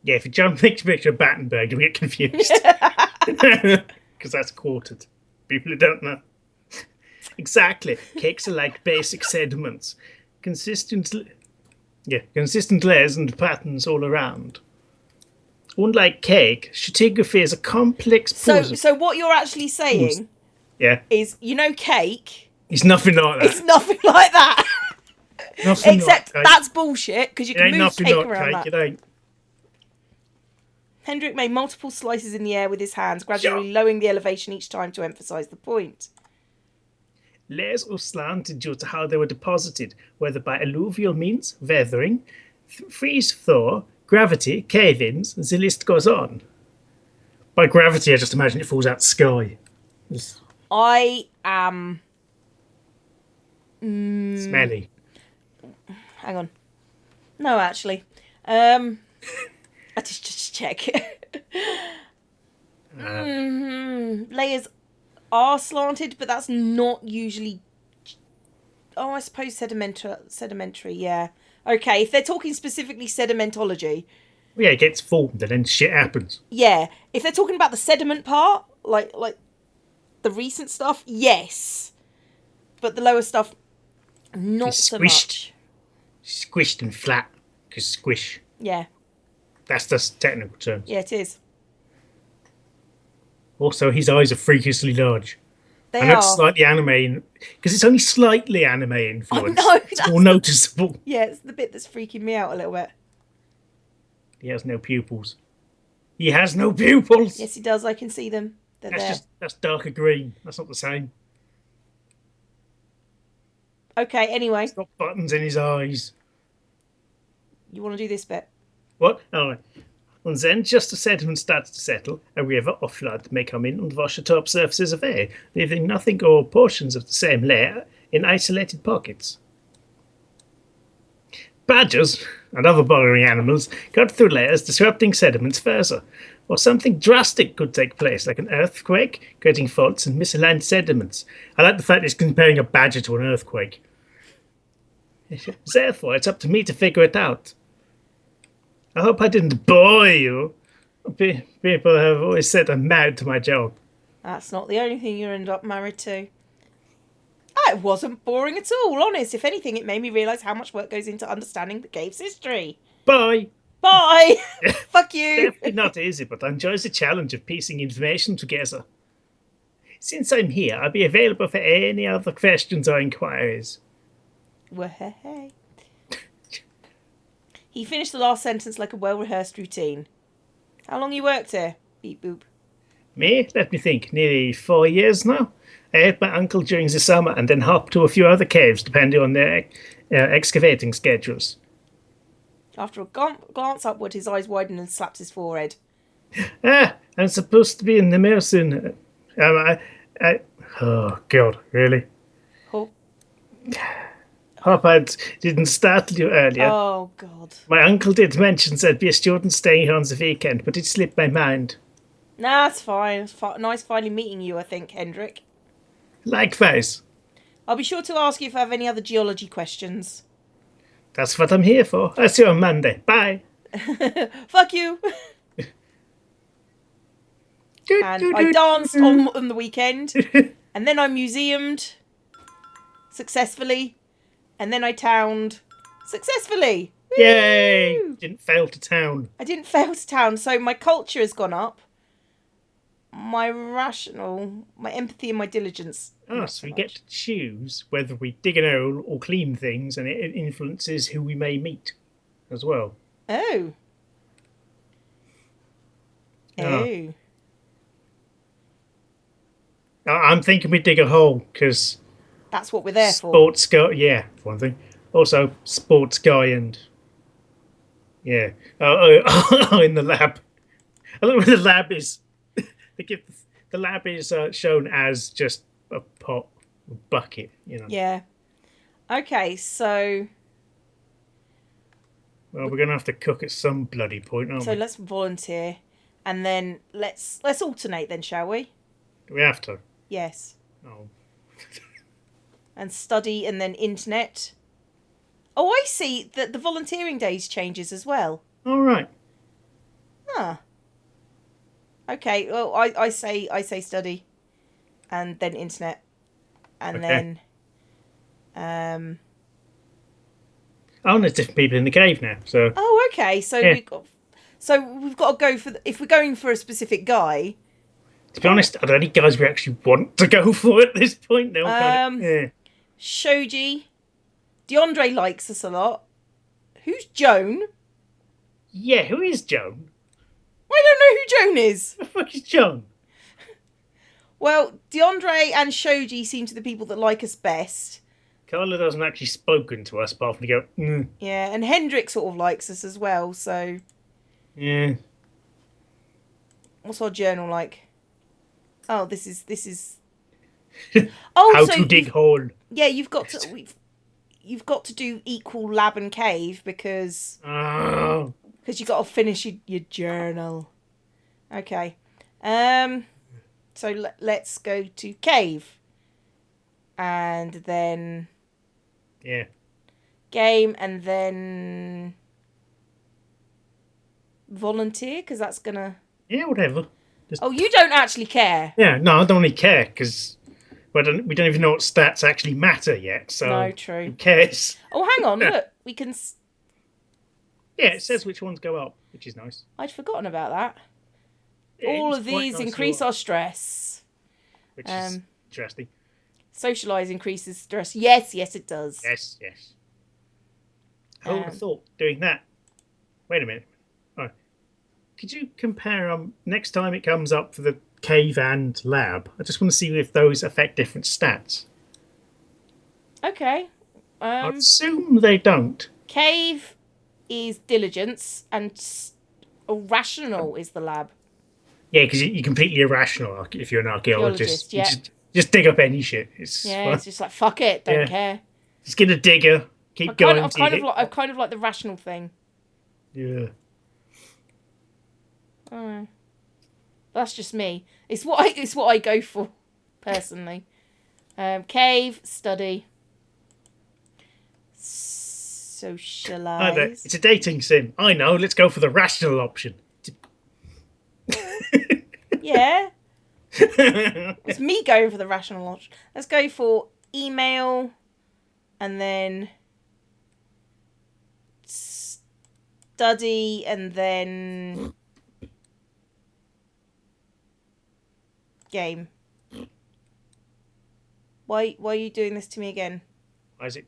Yeah, if you jump picture of Battenberg, you'll get confused. Because that's quartered. People who don't know. Exactly. Cakes are like basic sediments. Consistent layers and patterns all around. Unlike cake, stratigraphy is a complex process. So what you're actually saying is, cake... It's nothing like that. It's nothing like that. Except like that's bullshit, because you can move cake around like that. It ain't. Hendrik made multiple slices in the air with his hands, gradually lowering the elevation each time to emphasise the point. Layers are slanted due to how they were deposited, whether by alluvial means, weathering, freeze-thaw, gravity, cave-ins, the list goes on. By gravity, I just imagine it falls out the sky. It's I am. smelly. Hang on. No, actually. I just check. Layers are slanted, but that's not usually. Oh, I suppose sedimentary. Yeah. Okay, if they're talking specifically sedimentology. Yeah, it gets formed and then shit happens. Yeah, if they're talking about the sediment part, like the recent stuff, yes, but the lower stuff, not so much. Squished and flat, because squish. Yeah. That's the technical term. Yeah, it is. Also, his eyes are freakishly large. They and that's are. slightly anime, because it's only slightly anime influenced. Oh, no, it's more noticeable. Yeah, it's the bit that's freaking me out a little bit. He has no pupils. He has no pupils! Yes, he does. I can see them. They're there. That's darker green. That's not the same. Okay, anyway. It's got buttons in his eyes. You want to do this bit? What? All right. And then just as sediment starts to settle, a river or flood may come in and wash the top surfaces of air, leaving nothing or portions of the same layer in isolated pockets. Badgers and other burrowing animals cut through layers, disrupting sediments further. Or something drastic could take place, like an earthquake, creating faults and misaligned sediments. I like the fact that it's comparing a badger to an earthquake. Therefore, it's up to me to figure it out. I hope I didn't bore you. People have always said I'm married to my job. That's not the only thing you end up married to. It wasn't boring at all, honest. If anything, it made me realise how much work goes into understanding the cave's history. Bye! Bye! Fuck you! Definitely not easy, but I enjoy the challenge of piecing information together. Since I'm here, I'll be available for any other questions or inquiries. Well, hey. He finished the last sentence like a well-rehearsed routine. How long you worked here? Beep boop. Me? Let me think. Nearly 4 years now. I helped my uncle during the summer and then hopped to a few other caves depending on their excavating schedules. After a glance upward, his eyes widened and slapped his forehead. I'm supposed to be in the mirror soon. Oh, God, really? Oh. Hope I didn't startle you earlier. Oh, God. My uncle did mention there'd be a student staying here on the weekend, but it slipped my mind. Nah, it's fine. It's nice finally meeting you, I think, Hendrik. Likewise. I'll be sure to ask you if I have any other geology questions. That's what I'm here for. I'll see you on Monday. Bye. Fuck you. And I danced on the weekend. And then I museumed successfully. And then I towned successfully. Yay! Woo! Didn't fail to town. I didn't fail to town, so my culture has gone up. My empathy and my diligence. So we get to choose whether we dig an hole or clean things, and it influences who we may meet as well. Oh. Oh. I'm thinking we dig a hole because that's what we're there for. Sports guy, yeah, for one thing. Also, sports guy and yeah. In the lab. I look where the lab is. The lab is shown as just a pot, a bucket, you know. Yeah. Okay, so. Well, we're gonna have to cook at some bloody point, aren't we? So let's volunteer, and then let's alternate. Then, shall we? Do we have to? Yes. Oh. And study, and then internet. Oh, I see that the volunteering days changes as well. All right. Huh. Okay. Well, I say study, and then internet, and then. Oh, there's different people in the cave now. So. Oh, okay. So yeah. we've got to go for if we're going for a specific guy. To be honest, are there any guys we actually want to go for at this point? No. Yeah. Shoji, DeAndre likes us a lot. Who's Joan? Yeah, who is Joan? I don't know who Joan is. The fuck is Joan? Well, DeAndre and Shoji seem to be the people that like us best. Carla doesn't actually spoken to us, apart from to go, Yeah, and Hendrik sort of likes us as well, so... Yeah. What's our journal like? Oh, this is... Oh, how to dig hole. Yeah, you've got to do equal lab and cave because you've got to finish your journal. Okay. So let's go to cave. And then... Yeah. Game, and then... volunteer, because that's going to... Yeah, whatever. Oh, you don't actually care. Yeah, no, I don't really care, because we don't even know what stats actually matter yet, so... No, true. Who cares? Oh, hang on, look. We can... Yeah, it says which ones go up, which is nice. I'd forgotten about that. Yeah, all of these nice increase our stress. Which is interesting. Socialise increases stress. Yes, it does. Yes. I would have thought doing that. Wait a minute. All right. Could you compare next time it comes up for the cave and lab? I just want to see if those affect different stats. Okay. I assume they don't. Cave is diligence and rational is the lab. Yeah, because you're completely irrational if you're an archaeologist. Yeah. Just dig up any shit. It's just like, fuck it, don't care. Just get a digger, keep going. I kind of like the rational thing. Yeah. Oh, that's just me. It's what I go for, personally. Cave, study, socialise. It's a dating sim. I know. Let's go for the rational option. Yeah. It's me going for the rational option. Let's go for email and then study and then game. Why are you doing this to me again? Why is it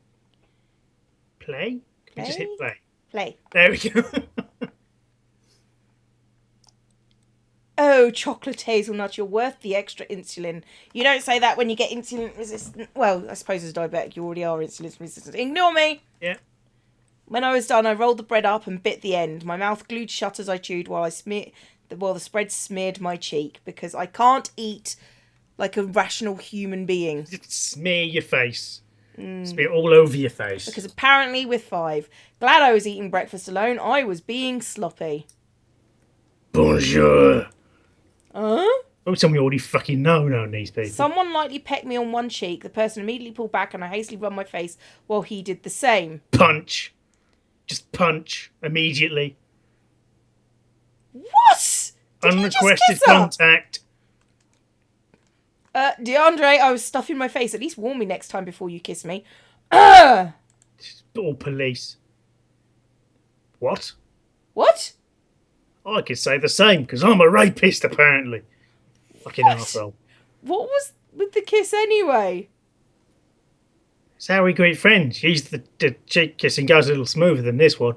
play? Can we just hit play? Play. There we go. Oh, chocolate hazelnut, you're worth the extra insulin. You don't say that when you get insulin resistant. Well, I suppose as a diabetic, you already are insulin resistant. Ignore me. Yeah. When I was done, I rolled the bread up and bit the end. My mouth glued shut as I chewed while the spread smeared my cheek because I can't eat like a rational human being. Just smear your face. Smear all over your face. Because apparently with 5. Glad I was eating breakfast alone. I was being sloppy. Bonjour. Huh? Oh, something we already fucking know these people. Someone lightly pecked me on one cheek. The person immediately pulled back and I hastily rubbed my face while he did the same. Punch. Just punch immediately. What? Did unrequested contact. DeAndre, I was stuffing my face. At least warn me next time before you kiss me. All police. What? What? I could say the same, because I'm a rapist, apparently. Fucking arsehole. What was with the kiss anyway? It's how we greet friends. She's the cheek kissing goes a little smoother than this one.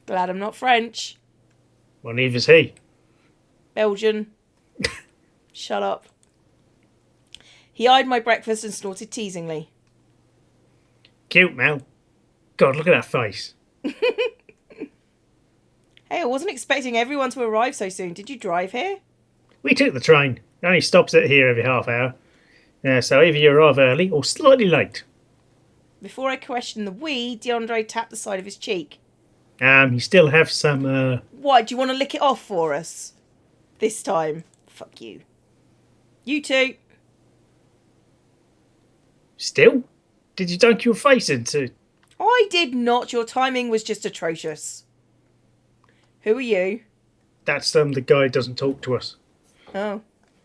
Glad I'm not French. Well, neither's he. Belgian. Shut up. He eyed my breakfast and snorted teasingly. Cute, Mel. God, look at that face. Hey, I wasn't expecting everyone to arrive so soon. Did you drive here? We took the train. It only stops at here every half hour. So either you arrive early or slightly late. Before I questioned the we, DeAndre tapped the side of his cheek. You still have some, Why, do you want to lick it off for us? This time. Fuck you. You too. Still? Did you dunk your face into... I did not. Your timing was just atrocious. Who are you? That's the guy who doesn't talk to us. Oh.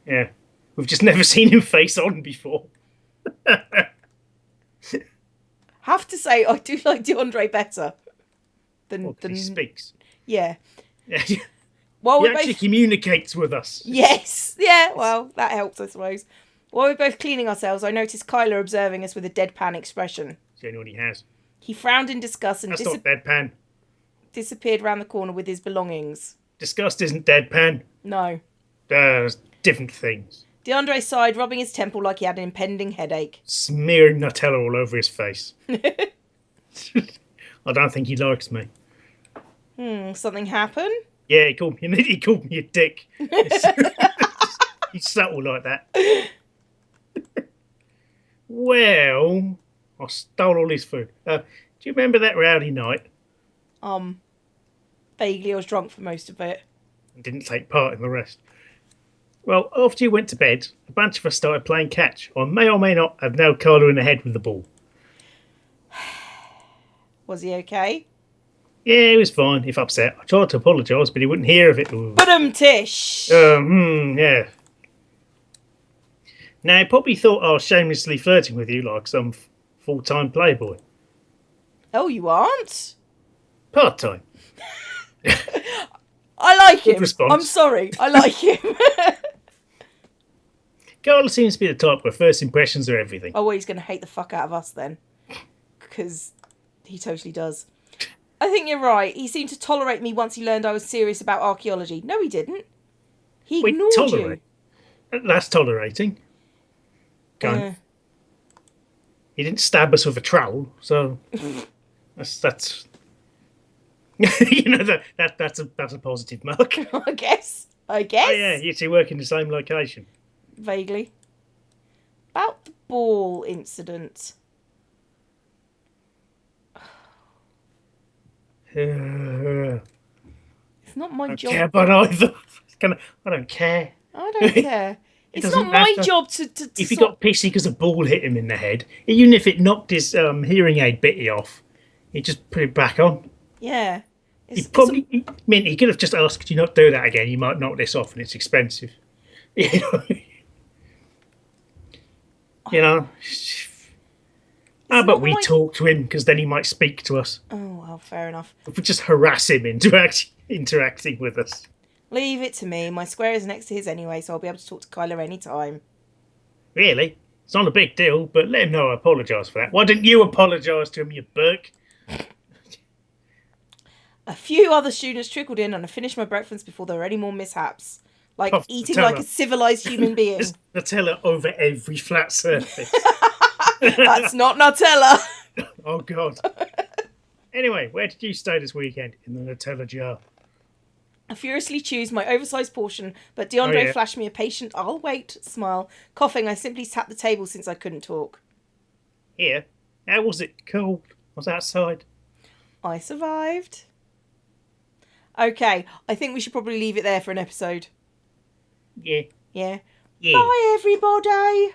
Yeah. We've just never seen him face on before. Have to say, I do like DeAndre better. Than he speaks. Yeah. He While we actually communicates with us. Yes. Yeah, well, that helps, I suppose. While we're both cleaning ourselves, I noticed Kyler observing us with a deadpan expression. It's the only one he has. He frowned in disgust and That's not deadpan. disappeared round the corner with his belongings. Disgust isn't deadpan. No. There's different things. DeAndre sighed, rubbing his temple like he had an impending headache. Smearing Nutella all over his face. I don't think he likes me. Something happened? Yeah, he called me a dick. He's subtle like that. Well, I stole all his food. Do you remember that rowdy night? Vaguely, I was drunk for most of it. And didn't take part in the rest. Well, after you went to bed, a bunch of us started playing catch. I may or may not have nailed Carla in the head with the ball. Was he okay? Yeah, he was fine, if upset. I tried to apologise, but he wouldn't hear of it. Tish. Yeah. Now, he probably thought I was shamelessly flirting with you like some full-time playboy. Oh, you aren't? Part-time. I like him. Good response. I'm sorry. I like him. Carla seems to be the type where first impressions are everything. Oh, well, he's going to hate the fuck out of us then. Because he totally does. I think you're right. He seemed to tolerate me once he learned I was serious about archaeology. No, he didn't. He ignored you. That's tolerating. He didn't stab us with a trowel, so that's that's a positive mark. I guess. Oh, yeah, you two work in the same location. Vaguely. About the ball incident. It's not my job. Care about either. I don't care. I don't care. It's not my job to if he got pissy because a ball hit him in the head, even if it knocked his hearing aid bitty off, he'd just put it back on. Yeah. He could have just asked, "Could you not do that again? You might knock this off, and it's expensive." But we talk to him because then he might speak to us. Oh well, fair enough. If we just harass him into interacting with us. Leave it to me. My square is next to his anyway, so I'll be able to talk to Kyler anytime. Really? It's not a big deal, but let him know I apologise for that. Why didn't you apologise to him, you Burke? A few other students trickled in and I finished my breakfast before there were any more mishaps. Like eating Nutella. Like a civilised human being. There's Nutella over every flat surface. That's not Nutella. Oh, God. Anyway, where did you stay this weekend? In the Nutella jar. I furiously choose my oversized portion, but DeAndre flashed me a patient, "I'll wait" smile. Coughing, I simply tapped the table since I couldn't talk. Here? How was it? Cold? I was outside. I survived. Okay, I think we should probably leave it there for an episode. Yeah. Bye, everybody.